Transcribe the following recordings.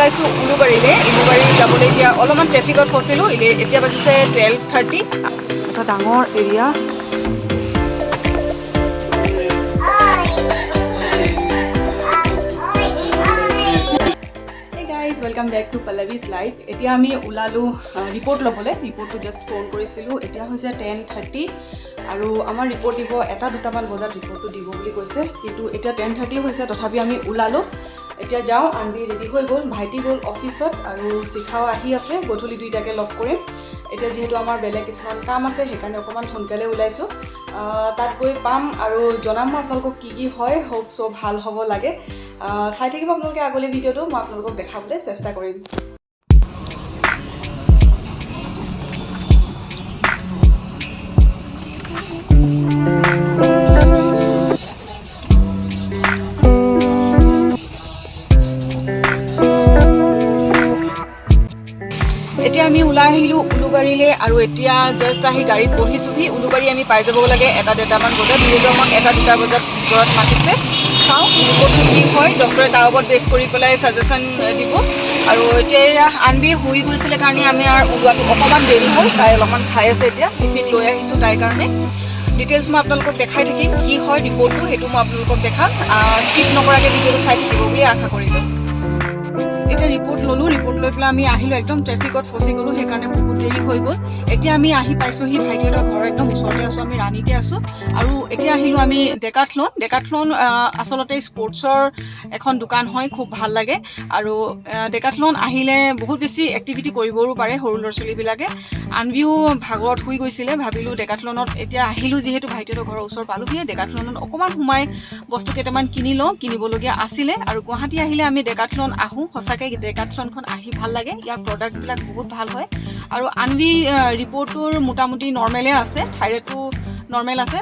ওলাইছো উলুবাৰীলৈ যাবলৈ এতিয়া অলপমান ট্ৰেফিকত ফচিলোঁ এতিয়া বাজিছে 12:30 এটা ডাঙৰ area Welcome back to Pallavi's Life. এতিয়া আমি ওলালো ৰিপৰ্ট ল'বলৈ ৰিপৰ্টটো জাষ্ট ফোন কৰিছিলোঁ এতিয়া হৈছে 10:30 আৰু আমাৰ ৰিপৰ্ট দিব এটা দুটামান বজাত ৰিপৰ্টটো দিব বুলি কৈছে কিন্তু এতিয়া 10:30 হৈছে তথাপি আমি ওলালো এতিয়া যাওঁ আনবি ৰেডি হৈ গ'ল ভাইটি গ'ল অফিচত আৰু শিখাও আহি আছে গধূলি দুইটাকে লগ কৰিম এতিয়া যেহেতু আমাৰ বেলেগ কিছুমান কাম আছে সেইকাৰণে অকণমান সোনকালে ওলাইছোঁ তাত গৈ পাম আৰু জনাম মই আপোনালোকক কি হয় হোপ চ' ভাল হ'ব লাগে চাই থাকিব আপোনালোকে আগলৈ ভিডিঅ'টো মই আপোনালোকক দেখাবলৈ চেষ্টা কৰিম এতিয়া আমি ওলাই আহিলোঁ উলুবাৰীলৈ আৰু এতিয়া জাষ্ট আহি গাড়ীত বহিছোঁহি উলুবাৰী আমি পাই যাব লাগে এটা ডেটামান বজাত যিহেতু আমাক এটা দুটা বজাত ঘৰত মাতিছে চাওঁ ৰিপৰ্টটো কি হয় ডক্টৰে তাৰ ওপৰত বেছ কৰি পেলাই ছাজেশ্যন দিব আৰু এতিয়া আনবি শুই গৈছিলে কাৰণে আমি আৰু ওলোৱাটো অকণমান দেৰি হ'ল তাই অলপমান খাই আছে এতিয়া টিফিন লৈ আহিছোঁ তাইৰ কাৰণে ডিটেইলছ মই আপোনালোকক দেখাই থাকিম কি হয় ৰিপৰ্টটো সেইটো মই আপোনালোকক দেখাম স্কিপ নকৰাকৈ ভিডিঅ'টো চাই থাকিব বুলি আশা কৰিলোঁ এতিয়া ৰিপৰ্ট ল'লোঁ ৰিপৰ্ট লৈ পেলাই আমি আহিলোঁ একদম ট্ৰেফিকত ফচি গ'লোঁ সেইকাৰণে বহুত দেৰি হৈ গ'ল এতিয়া আমি আহি পাইছোঁহি ভাইটিহঁতৰ ঘৰৰ একদম ওচৰতে আছোঁ আমি ৰাণীতে আছোঁ আৰু এতিয়া আহিলোঁ আমি ডেকাথলন আচলতে স্পৰ্টছৰ এখন দোকান হয় খুব ভাল লাগে আৰু ডেকাথলন আহিলে বহুত বেছি এক্টিভিটি কৰিবও পাৰে সৰু ল'ৰা ছোৱালীবিলাকে আনবিও ভাগৰত শুই গৈছিলে ভাবিলোঁ ডেকাথলনত এতিয়া আহিলোঁ যিহেতু ভাইটিহঁতৰ ঘৰৰ ওচৰ পালোঁহিয়ে ডেকাথলনত অকণমান সোমাই বস্তু কেইটামান কিনি লওঁ কিনিবলগীয়া আছিলে আৰু গুৱাহাটী আহিলে আমি ডেকাথলন আহোঁ সঁচাকৈ ডেকাথলনখন আহি ভাল লাগে ইয়াৰ প্ৰডাক্টবিলাক বহুত ভাল হয় আৰু আনবি ৰিপৰ্টটোৰ মোটামুটি নৰ্মেলে আছে থাইৰয়ডটো নৰ্মেল আছে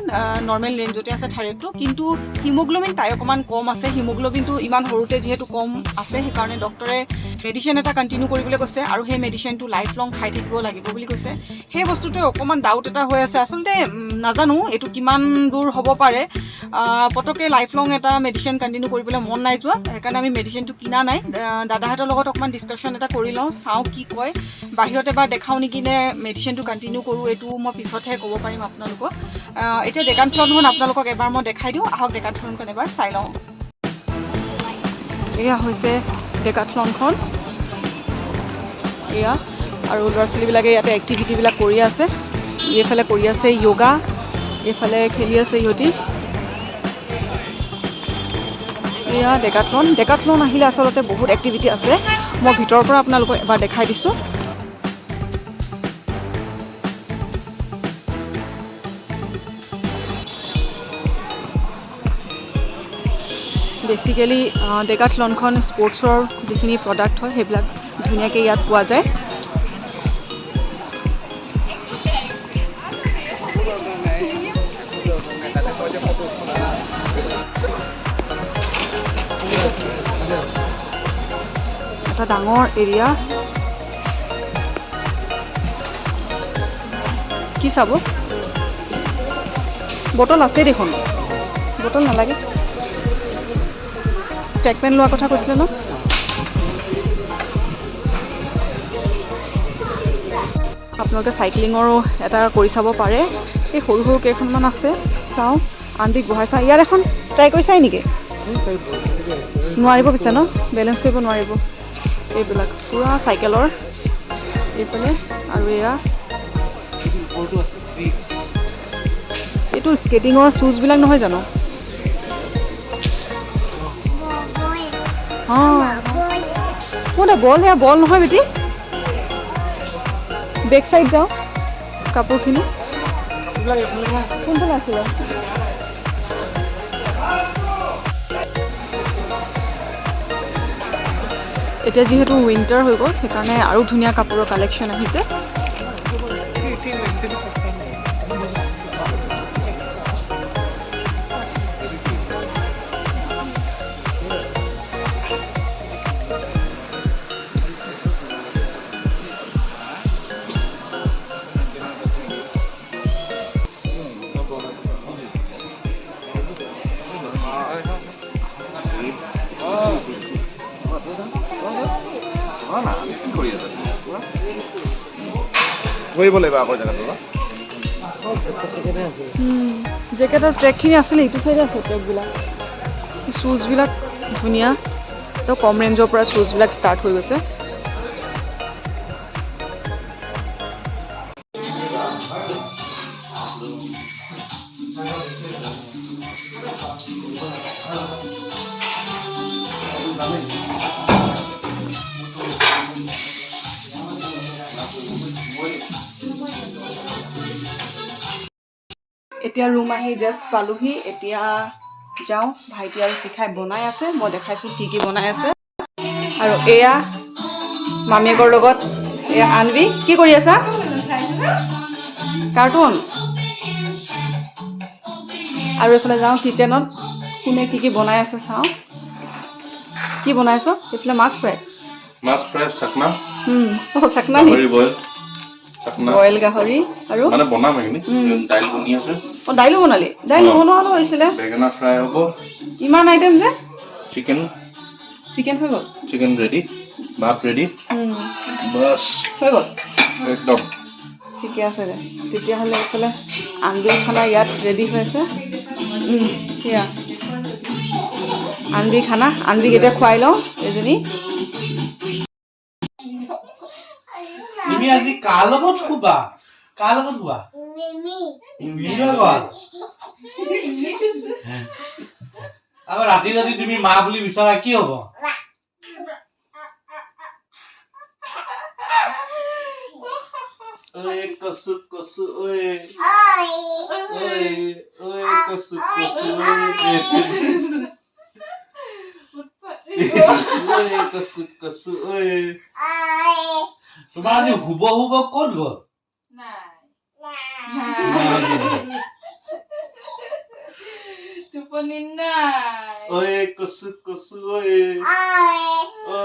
নৰ্মেল ৰেঞ্জতে আছে থাইৰয়ডটো কিন্তু হিমোগ্ল'বিন তাই অকণমান কম আছে হিমোগ্ল'বিনটো ইমান সৰুতে যিহেতু কম আছে সেইকাৰণে ডক্টৰে মেডিচিন এটা কণ্টিনিউ কৰিবলৈ কৈছে আৰু সেই মেডিচিনটো লাইফ লং খাই থাকিব লাগিব বুলি কৈছে সেই বস্তুটোৱে অকণমান ডাউট এটা হৈ আছে আচলতে নাজানো এইটো কিমান দূৰ হ'ব পাৰে পটককৈ লাইফ লং এটা মেডিচিন কণ্টিনিউ কৰিবলৈ মন নাই যোৱা সেইকাৰণে আমি মেডিচিনটো কিনা নাই দাদাহঁতৰ লগত অকণমান ডিছকাশ্যন এটা কৰি লওঁ চাওঁ কি কয় বাহিৰত এবাৰ দেখাওঁ নেকি নে মেডিচিনটো কণ্টিনিউ কৰোঁ এইটো মই পিছতহে ক'ব পাৰিম আপোনালোকক এতিয়া ডেকাথলনখন আপোনালোকক এবাৰ মই দেখাই দিওঁ আহক ডেকাথলনখন এবাৰ চাই লওঁ এয়া হৈছে ডেকাথলনখন এয়া আৰু ল'ৰা ছোৱালীবিলাকে ইয়াতে এক্টিভিটিবিলাক কৰি আছে এইফালে কৰি আছে য়োগা এইফালে খেলি আছে ইহঁতি এয়া ডেকাথলন আহিলে আচলতে বহুত এক্টিভিটি আছে মই ভিতৰৰ পৰা আপোনালোকক এবাৰ দেখাই দিছোঁ বেচিকেলি ডেকাথলনখন স্পৰ্টছৰ যিখিনি প্ৰডাক্ট হয় সেইবিলাক ধুনীয়াকৈ ইয়াত পোৱা যায় এটা ডাঙৰ এৰিয়া কি চাব বটল আছে দেখোন বটল নালাগে ট্ৰেকপেন লোৱাৰ কথা কৈছিলে ন আপোনালোকে চাইক্লিঙৰো এটা কৰি চাব পাৰে এই সৰু সৰু কেইখনমান আছে চাওঁ আনবিক বহাই চাওঁ ইয়াৰ এখন ট্ৰাই কৰি চাই নেকি নোৱাৰিব পিছে ন বেলেঞ্চ কৰিব নোৱাৰিব এইবিলাক পূৰা চাইকেলৰ এইফালে আৰু এয়া এইটো স্কেটিঙৰ শ্বুজবিলাক নহয় জানো মোৰ বল সেয়া বল নহয় বেটি বেক চাইড যাওঁ কাপোৰখিনি কোনফালে আছিলে এতিয়া যিহেতু উইণ্টাৰ হৈ গ'ল সেইকাৰণে আৰু ধুনীয়া কাপোৰৰ কালেকশ্যন আহিছে না কি কৰি আছা কৰিব লাগিব আকৌ জায়গাটো জেকেটৰ ট্ৰেকখিনি আছিলে এইটো চাইডে আছে ট্ৰেকবিলাক শ্বুজবিলাক ধুনীয়া তো কম ৰেঞ্জৰ পৰা শ্বুজবিলাক ষ্টাৰ্ট হৈ গৈছে এতিয়া ৰুম আহি জাষ্ট পালোহি এতিয়া যাওঁ ভাইটি আৰু শিখাই বনাই আছে মই দেখাইছোঁ কি বনাই আছে আৰু এয়া মামীয়েকৰ লগত এয়া আনবি কি কৰি আছা কাৰ্টুন আৰু এইফালে যাওঁ কিচেনত কোনে কি বনাই আছে চাওঁ কি বনাইছ এইফালে মাছ ফ্ৰাই চাকনা চাকনা বইল গাহৰি আৰু মানে বনাম এইখিনি দাইল বনি আছে দাইলো বনালি দাইল নবনোৱালো হৈছিলে বেঙেনা ফ্ৰাই হ'ব ইমান আইটেম যে চিকেন হৈ গ'ল চিকেন ৰেডি ভাত ৰেডি বাস হৈ গ'ল একদম ঠিকে আছে দে তেতিয়াহ'লে এইফালে আনবিৰ খানা ইয়াত ৰেডি হৈ আছে সেয়া আনবিৰ খানা আনবিক এতিয়া খুৱাই লওঁ এজনী তুমি আজি কাৰ লগত শুবা আকৌ ৰাতি যদি তুমি মা বুলি বিচৰা কি হ'ব কচু কচু ঐ কচু কচু কচু ঐ তোমাৰ আজি হুব ক'ত গ'ল টোপনি নাই ঐ কচু কচু ঐ